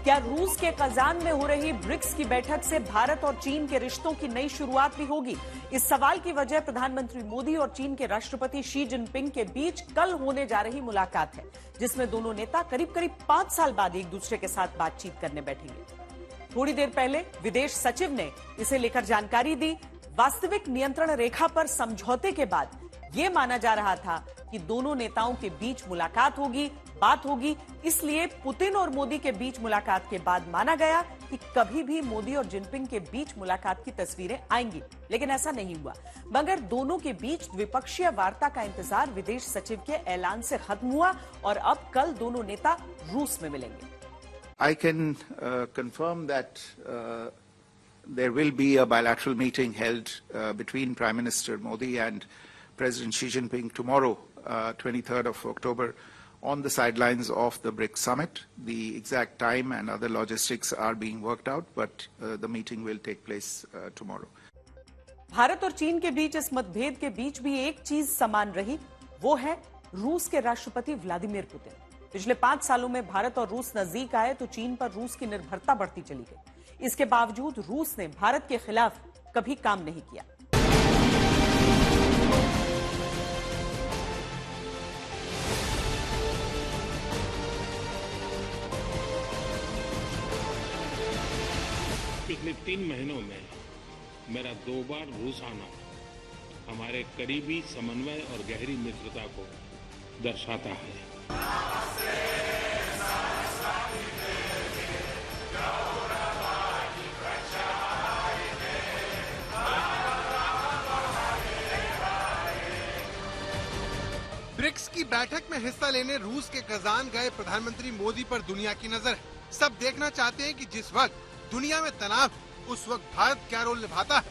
क्या रूस के कजान में हो रही ब्रिक्स की बैठक से भारत और चीन के रिश्तों की नई शुरुआत भी होगी? इस सवाल की वजह प्रधानमंत्री मोदी और चीन के राष्ट्रपति शी जिनपिंग के बीच कल होने जा रही मुलाकात है, जिसमें दोनों नेता करीब करीब 5 साल बाद एक दूसरे के साथ बातचीत करने बैठेंगे। थोड़ी देर पहले विदेश सचिव ने इसे लेकर जानकारी दी। वास्तविक नियंत्रण रेखा पर समझौते के बाद यह माना जा रहा था कि दोनों नेताओं के बीच मुलाकात होगी, बात होगी। इसलिए पुतिन और मोदी के बीच मुलाकात के बाद माना गया कि कभी भी मोदी और जिनपिंग के बीच मुलाकात की तस्वीरें आएंगी, लेकिन ऐसा नहीं हुआ। मगर दोनों के बीच द्विपक्षीय वार्ता का इंतजार विदेश सचिव के ऐलान से खत्म हुआ और अब कल दोनों नेता रूस में मिलेंगे। I can confirm that there will be a bilateral meeting held between Prime Minister Modi and President Xi Jinping tomorrow, 23rd of October, on the sidelines of the BRICS summit. The exact time and other logistics are being worked out, but the meeting will take place tomorrow. Bharat और चीन के बीच इस मतभेद के बीच भी एक चीज समान रही, वो है रूस के राष्ट्रपति व्लादिमीर पुतिन। पिछले 5 सालों में भारत और रूस नजदीक आए तो चीन पर रूस की निर्भरता बढ़ती चली गई। इसके बावजूद रूस ने भारत के खिलाफ कभी काम नहीं किया। पिछले 3 महीनों में मेरा 2 बार रूस आना हमारे करीबी समन्वय और गहरी मित्रता को दर्शाता है। ब्रिक्स की बैठक में हिस्सा लेने रूस के कजान गए प्रधानमंत्री मोदी पर दुनिया की नजर है। सब देखना चाहते हैं कि जिस वक्त दुनिया में तनाव, उस वक्त भारत क्या रोल निभाता है।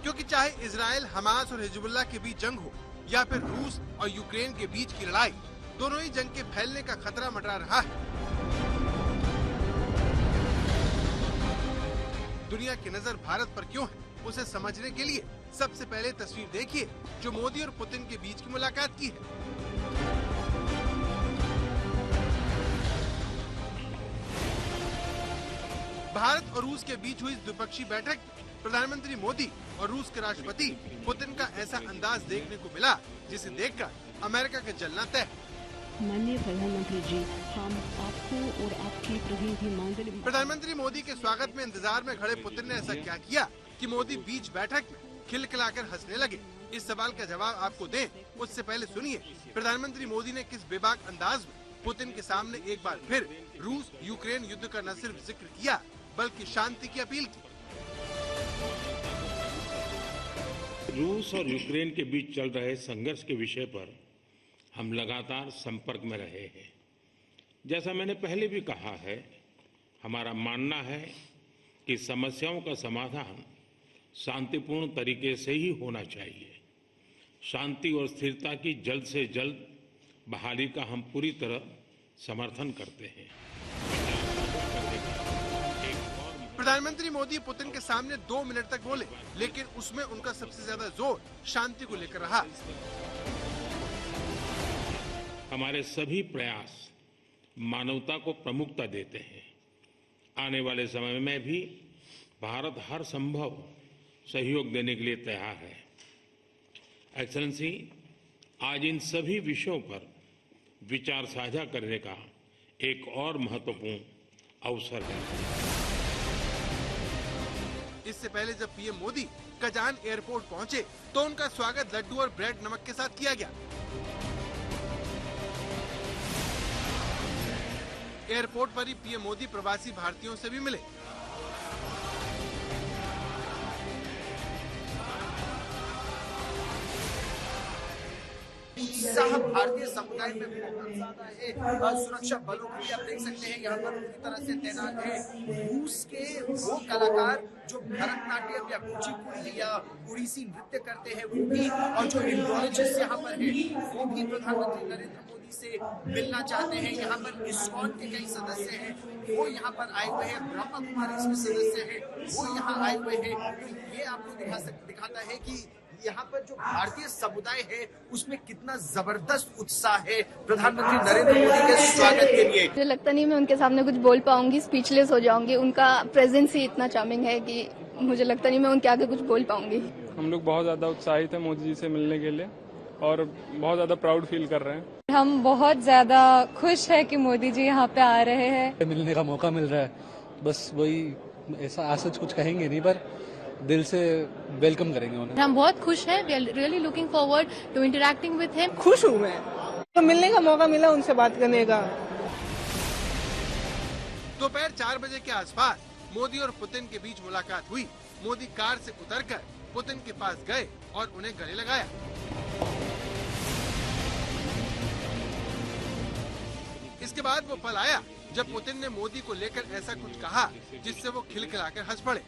क्योंकि चाहे इजराइल, हमास और हिजबुल्लाह के बीच जंग हो या फिर रूस और यूक्रेन के बीच की लड़ाई, दोनों ही जंग के फैलने का खतरा मंडरा रहा है। दुनिया की नजर भारत पर क्यों है, उसे समझने के लिए सबसे पहले तस्वीर देखिए जो मोदी और पुतिन के बीच की मुलाकात की है। भारत और रूस के बीच हुई द्विपक्षीय बैठक में प्रधानमंत्री मोदी और रूस के राष्ट्रपति पुतिन का ऐसा अंदाज देखने को मिला जिसे देखकर अमेरिका का जलना तय। माननीय प्रधानमंत्री जी, हम आपको और आपके प्रतिनिधि मंडल। प्रधानमंत्री मोदी के स्वागत में इंतजार में खड़े पुतिन ने ऐसा क्या किया कि मोदी बीच बैठक में खिलखिलाकर हंसने लगे? इस सवाल का जवाब आपको दें, उससे पहले सुनिए प्रधानमंत्री मोदी ने किस बेबाक अंदाज में पुतिन के सामने एक बार फिर रूस यूक्रेन युद्ध का न सिर्फ जिक्र किया बल्कि शांति की अपील की। रूस और यूक्रेन के बीच चल रहे संघर्ष के विषय पर हम लगातार संपर्क में रहे हैं। जैसा मैंने पहले भी कहा है, हमारा मानना है कि समस्याओं का समाधान शांतिपूर्ण तरीके से ही होना चाहिए। शांति और स्थिरता की जल्द से जल्द बहाली का हम पूरी तरह समर्थन करते हैं। प्रधानमंत्री मोदी पुतिन के सामने 2 मिनट तक बोले, लेकिन उसमें उनका सबसे ज्यादा जोर शांति को लेकर रहा। हमारे सभी प्रयास मानवता को प्रमुखता देते हैं। आने वाले समय में भी भारत हर संभव सहयोग देने के लिए तैयार है। एक्सेलेंसी, आज इन सभी विषयों पर विचार साझा करने का एक और महत्वपूर्ण अवसर है। इससे पहले जब पीएम मोदी कजान एयरपोर्ट पहुंचे तो उनका स्वागत लड्डू और ब्रेड नमक के साथ किया गया। एयरपोर्ट पर ही पीएम मोदी प्रवासी भारतीयों से भी मिले। उत्साह भारतीय समुदाय में बहुत ज्यादा है। सुरक्षा बलों को भी आप देख सकते हैं यहाँ पर पूरी तरह से तैनात है। रूस के वो कलाकार जो भरतनाट्यम या कुचिपुड़ी या उड़ीसी नृत्य करते हैं वो भी, और जो इंडोलॉजिस्ट यहाँ पर है वो भी प्रधानमंत्री नरेंद्र मोदी से मिलना चाहते हैं। यहाँ पर इस्कॉन के कई सदस्य हैं, वो यहाँ पर आए हुए हैं। ब्रह्मा कुमारी इसमें सदस्य हैं, वो यहाँ आए हुए हैं। तो ये आपको दिखाता है कि यहाँ पर जो भारतीय समुदाय है उसमें कितना जबरदस्त उत्साह है प्रधानमंत्री नरेंद्र मोदी के स्वागत के लिए। मुझे लगता नहीं मैं उनके सामने कुछ बोल पाऊंगी, स्पीचलेस हो जाऊंगी। उनका प्रेजेंस ही इतना चार्मिंग है कि मुझे लगता नहीं मैं उनके आगे कुछ बोल पाऊंगी। हम लोग बहुत ज्यादा उत्साहित हैं मोदी जी से मिलने के लिए और बहुत ज्यादा प्राउड फील कर रहे हैं। हम बहुत ज्यादा खुश है कि मोदी जी यहाँ पे आ रहे हैं। मिलने का मौका मिल रहा है, बस वही, ऐसा आज कुछ कहेंगे नहीं पर दिल से वेलकम करेंगे उन्हें। हम बहुत खुश हैं, we are really looking forward to interacting with him. खुश हूँ मैं, तो मिलने का मौका मिला उनसे बात करने का। दोपहर 4 बजे के आसपास मोदी और पुतिन के बीच मुलाकात हुई। मोदी कार से उतरकर पुतिन के पास गए और उन्हें गले लगाया। इसके बाद वो पल आया जब पुतिन ने मोदी को लेकर ऐसा कुछ कहा जिससे वो खिलखिलाकर हंस पड़े।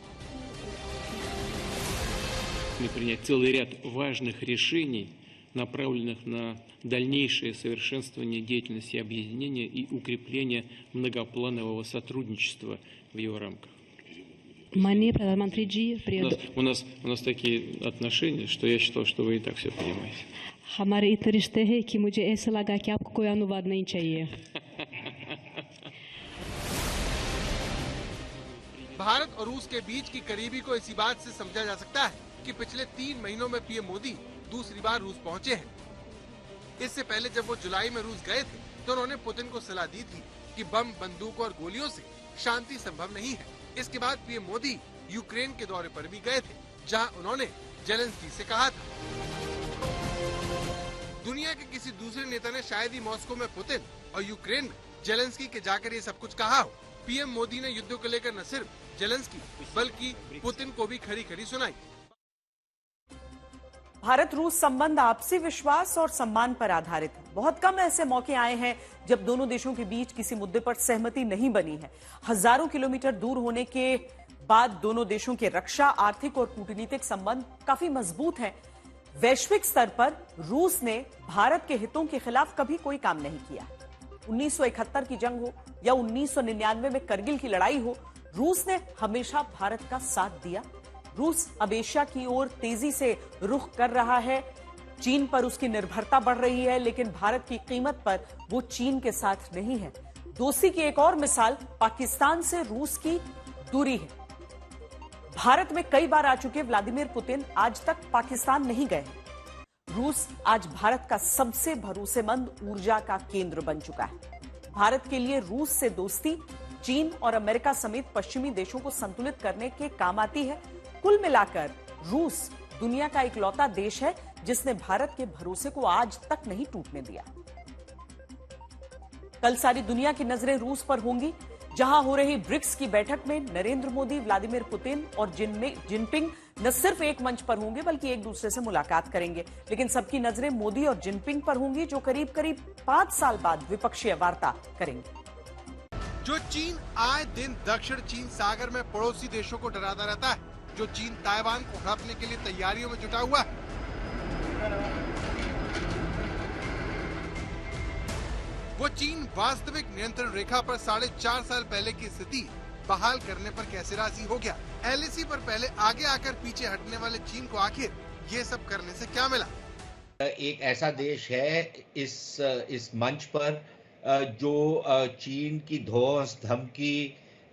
принять целый ряд важных решений, направленных на дальнейшее совершенствование деятельности объединения и укрепление многопланового сотрудничества в его рамках. माननीय प्रधानमंत्री जी, У нас такие отношения, что я считал, что вы и так все понимаете. हमारे इतने रिश्ते हैं कि मुझे ऐसा लगा कि आपको कोई अनुवाद नहीं चाहिए। भारत और रूस के बीच की करीबी को इसी बात से समझा जा सकता है कि पिछले 3 महीनों में पीएम मोदी दूसरी बार रूस पहुंचे हैं। इससे पहले जब वो जुलाई में रूस गए थे तो उन्होंने पुतिन को सलाह दी थी कि बम, बंदूक और गोलियों से शांति संभव नहीं है। इसके बाद पीएम मोदी यूक्रेन के दौरे पर भी गए थे, जहां उन्होंने जेलेंस्की से कहा था। दुनिया के किसी दूसरे नेता ने शायद ही मॉस्को में पुतिन और यूक्रेन में जेलेंस्की के जाकर ये सब कुछ कहा हो। पीएम मोदी ने युद्ध को लेकर न सिर्फ जेलेंस्की बल्कि पुतिन को भी खरी खरी सुनाई। भारत रूस संबंध आपसी विश्वास और सम्मान पर आधारित है। बहुत कम ऐसे मौके आए हैं जब दोनों देशों के बीच किसी मुद्दे पर सहमति नहीं बनी है। हजारों किलोमीटर दूर होने के बाद दोनों देशों के रक्षा, आर्थिक और कूटनीतिक संबंध काफी मजबूत हैं। वैश्विक स्तर पर रूस ने भारत के हितों के खिलाफ कभी कोई काम नहीं किया। 1971 की जंग हो या 1999 में करगिल की लड़ाई हो, रूस ने हमेशा भारत का साथ दिया। रूस अब एशिया की ओर तेजी से रुख कर रहा है। चीन पर उसकी निर्भरता बढ़ रही है, लेकिन भारत की कीमत पर वो चीन के साथ नहीं है। दोस्ती की एक और मिसाल पाकिस्तान से रूस की दूरी है। भारत में कई बार आ चुके व्लादिमीर पुतिन आज तक पाकिस्तान नहीं गए। रूस आज भारत का सबसे भरोसेमंद ऊर्जा का केंद्र बन चुका है। भारत के लिए रूस से दोस्ती चीन और अमेरिका समेत पश्चिमी देशों को संतुलित करने के काम आती है। कुल मिलाकर रूस दुनिया का इकलौता देश है जिसने भारत के भरोसे को आज तक नहीं टूटने दिया। कल सारी दुनिया की नजरें रूस पर होंगी, जहां हो रही ब्रिक्स की बैठक में नरेंद्र मोदी, व्लादिमीर पुतिन और जिनपिंग न सिर्फ एक मंच पर होंगे बल्कि एक दूसरे से मुलाकात करेंगे। लेकिन सबकी नजरें मोदी और जिनपिंग पर होंगी, जो करीब करीब 5 साल बाद द्विपक्षीय वार्ता करेंगे। जो चीन आए दिन दक्षिण चीन सागर में पड़ोसी देशों को डराता रहता है, जो चीन ताइवान को हड़पने के लिए तैयारियों में जुटा हुआ है, वो चीन वास्तविक नियंत्रण रेखा पर 4.5 साल पहले की स्थिति बहाल करने पर कैसे राजी हो गया। एलएसी पर पहले आगे आकर पीछे हटने वाले चीन को आखिर ये सब करने से क्या मिला। एक ऐसा देश है इस मंच पर जो चीन की धौंस धमकी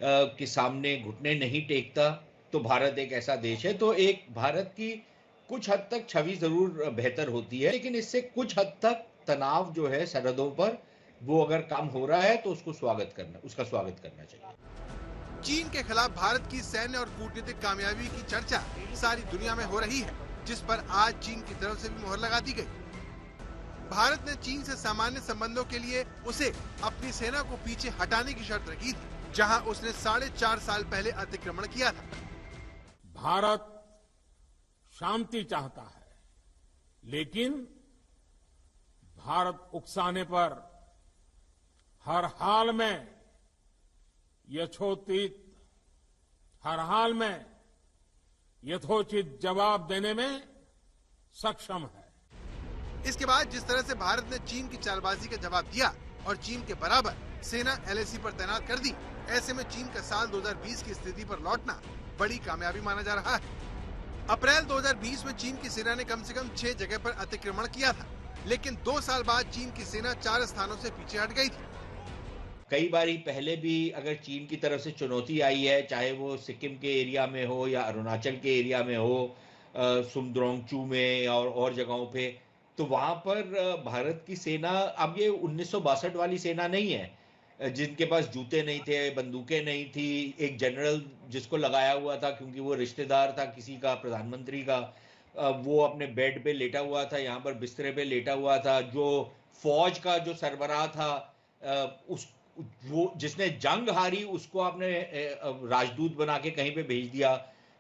के सामने घुटने नहीं टेकता, तो भारत एक ऐसा देश है। तो एक भारत की कुछ हद तक छवि जरूर बेहतर होती है, लेकिन इससे कुछ हद तक तनाव जो है सरहदों पर, वो अगर कम हो रहा है तो उसका स्वागत करना चाहिए। चीन के खिलाफ भारत की सैन्य और कूटनीतिक कामयाबी की चर्चा सारी दुनिया में हो रही है, जिस पर आज चीन की तरफ से भी मुहर लगा दी गई। भारत ने चीन से सामान्य संबंधों के लिए उसे अपनी सेना को पीछे हटाने की शर्त रखी थी, जहां उसने 4.5 साल पहले अतिक्रमण किया था। भारत शांति चाहता है, लेकिन भारत उकसाने पर हर हाल में यथोचित जवाब देने में सक्षम है। इसके बाद जिस तरह से भारत ने चीन की चालबाजी का जवाब दिया और चीन के बराबर सेना एलएसी पर तैनात कर दी, ऐसे में चीन का साल 2020 की स्थिति पर लौटना बड़ी कामयाबी माना जा रहा है। अप्रैल 2020 में चीन की सेना ने कम से कम 6 जगह पर अतिक्रमण किया था, लेकिन 2 साल बाद चीन की सेना 4 स्थानों से पीछे हट गई थी। कई बारी पहले भी अगर चीन की तरफ से चुनौती आई है, चाहे वो सिक्किम के एरिया में हो या अरुणाचल के एरिया में हो, सुमद्रोंगचू में और जगहों पे, तो वहां पर भारत की सेना, अब ये 1962 वाली सेना नहीं है जिनके पास जूते नहीं थे, बंदूकें नहीं थी, एक जनरल जिसको लगाया हुआ था क्योंकि वो रिश्तेदार था किसी का, प्रधानमंत्री का, वो अपने बेड पे लेटा हुआ था, यहाँ पर बिस्तरे पे लेटा हुआ था, जो फौज का जो सरबराह था, वो जिसने जंग हारी उसको आपने राजदूत बना के कहीं पे भेज दिया।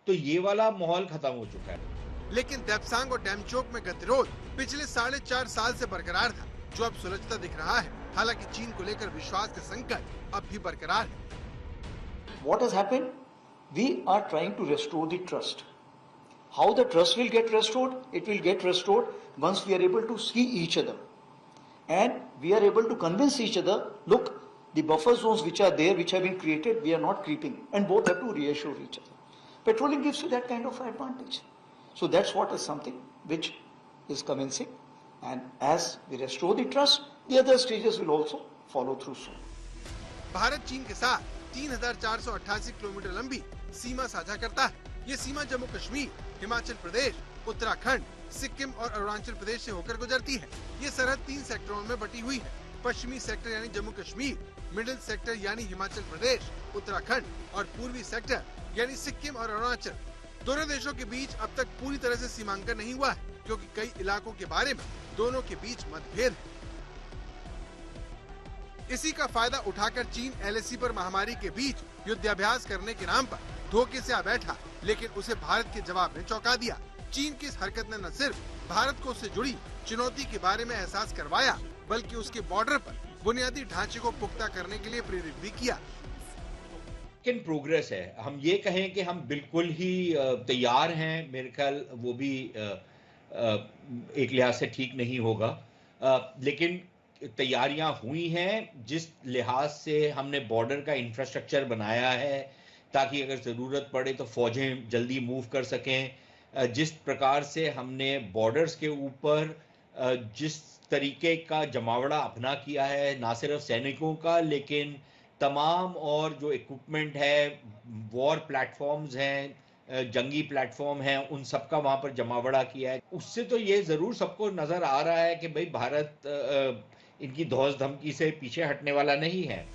तो ये वाला माहौल खत्म हो चुका है। लेकिन देप्सांग और डेमचोक में गतिरोध पिछले 4.5 साल से बरकरार था, जो अब सुलझता दिख रहा है। हालांकि चीन को लेकर विश्वास का संकट अब भी बरकरार है। What has happened? We are trying to restore the trust. How the trust will get restored? It will get restored once we are able to see each other, and we are able to convince each other. Look, the buffer zones which are there, which have been created, we are not creeping, and both have to reassure each other. Petroling gives you that kind of advantage. So that's what is something which is convincing, and as we restore the trust, the other stages will also follow through soon. Bharat चीन के साथ 3,488 kilometre लंबी सीमा साझा करता है। ये सीमा जम्मू कश्मीर, हिमाचल प्रदेश, उत्तराखंड, सिक्किम और अरुणाचल प्रदेश से होकर गुजरती है। ये सरहद 3 सेक्टरों में बटी हुई है। पश्चिमी सेक्टर यानी जम्मू कश्मीर, मिडिल सेक्टर यानी हिमाचल प्रदेश, उत्तराखंड और पूर्वी सेक्टर यानी सिक्किम और अरुणाचल। दोनों देशों के बीच अब तक पूरी तरह से सीमांकन नहीं हुआ है, क्योंकि कई इलाकों के बारे में दोनों के बीच मतभेद है। इसी का फायदा उठाकर चीन LAC पर महामारी के बीच युद्धाभ्यास करने के नाम पर धोखे से आ बैठा, लेकिन उसे भारत के जवाब ने चौंका दिया। चीन की इस हरकत ने न सिर्फ भारत को उससे जुड़ी चुनौती के बारे में एहसास करवाया, बल्कि उसके बॉर्डर पर बुनियादी ढांचे को पुख्ता करने के लिए प्रेरित भी किया। इन प्रोग्रेस है, हम ये कहें कि हम बिल्कुल ही तैयार हैं, मेरे ख्याल वो भी एक लिहाज से ठीक नहीं होगा, लेकिन तैयारियां हुई हैं। जिस लिहाज से हमने बॉर्डर का इंफ्रास्ट्रक्चर बनाया है ताकि अगर ज़रूरत पड़े तो फौजें जल्दी मूव कर सकें, जिस प्रकार से हमने बॉर्डर्स के ऊपर जिस तरीके का जमावड़ा अपना किया है, ना सिर्फ सैनिकों का लेकिन तमाम और जो इक्विपमेंट है, वॉर प्लेटफॉर्म्स हैं, जंगी प्लेटफॉर्म हैं, उन सब का वहाँ पर जमावड़ा किया है। उससे तो ये ज़रूर सबको नज़र आ रहा है कि भाई भारत इनकी धौस धमकी से पीछे हटने वाला नहीं है।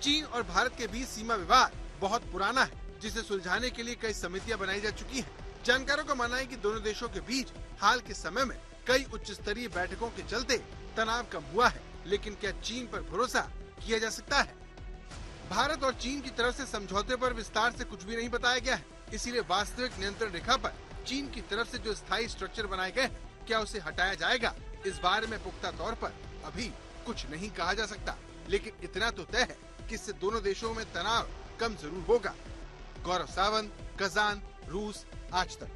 चीन और भारत के बीच सीमा विवाद बहुत पुराना है, जिसे सुलझाने के लिए कई समितियां बनाई जा चुकी हैं। जानकारों का मानना है कि दोनों देशों के बीच हाल के समय में कई उच्च स्तरीय बैठकों के चलते तनाव कम हुआ है, लेकिन क्या चीन पर भरोसा किया जा सकता है? भारत और चीन की तरफ से समझौते पर विस्तार से कुछ भी नहीं बताया गया है, इसीलिए वास्तविक नियंत्रण रेखा पर चीन की तरफ से जो स्थायी स्ट्रक्चर बनाए गए हैं, क्या उसे हटाया जाएगा, इस बारे में पुख्ता तौर पर अभी कुछ नहीं कहा जा सकता। लेकिन इतना तो तय है कि इससे दोनों देशों में तनाव कम जरूर होगा। गौरव सावंत, कजान, रूस, आज तक।